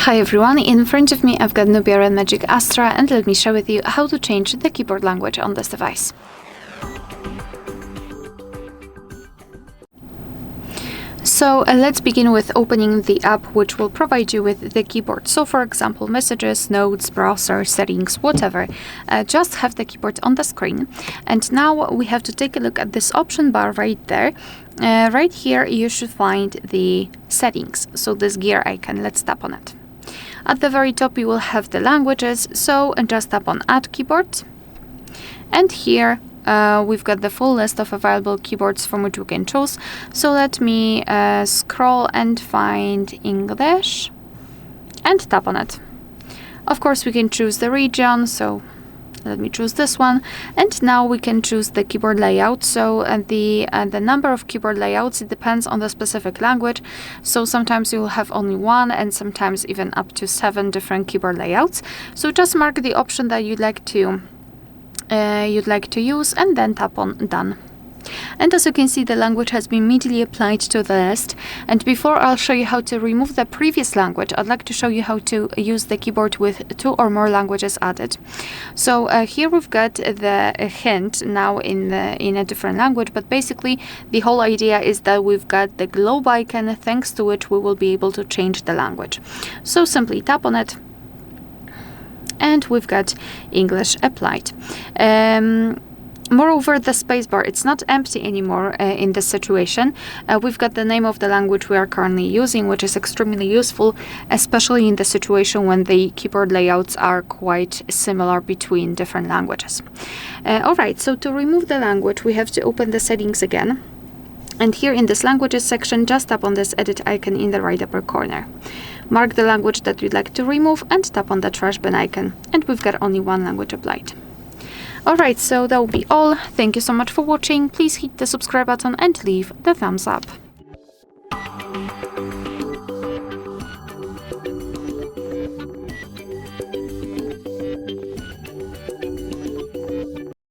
Hi everyone, in front of me I've got NUBIA Red Magic Astra, and let me share with you how to change the keyboard language on this device. So let's begin with opening the app which will provide you with the keyboard. So for example, messages, notes, browser, settings, whatever. Just have the keyboard on the screen. And now we have to take a look at this option bar right there. Right here you should find the settings. So this gear icon, let's tap on it. At the very top you will have the languages, so just tap on Add Keyboard. And here we've got the full list of available keyboards from which we can choose. So let me scroll and find English and tap on it. Of course we can choose the region, so let me choose this one. And now we can choose the keyboard layout. So the number of keyboard layouts, it depends on the specific language. So sometimes you will have only one, and sometimes even up to 7 different keyboard layouts. So just mark the option that you'd like to use and then tap on Done. And as you can see, the language has been immediately applied to the list. And before I'll show you how to remove the previous language, I'd like to show you how to use the keyboard with 2 or more languages added. So here we've got the hint now in a different language, but basically the whole idea is that we've got the globe icon, thanks to which we will be able to change the language. So simply tap on it, and we've got English applied. Moreover, the spacebar, it's not empty anymore in this situation. We've got the name of the language we are currently using, which is extremely useful, especially in the situation when the keyboard layouts are quite similar between different languages. Alright, so to remove the language, we have to open the settings again. And here in this languages section, just tap on this edit icon in the right upper corner. Mark the language that you'd like to remove and tap on the trash bin icon. And we've got only one language applied. Alright, so that will be all. Thank you so much for watching. Please hit the subscribe button and leave the thumbs up.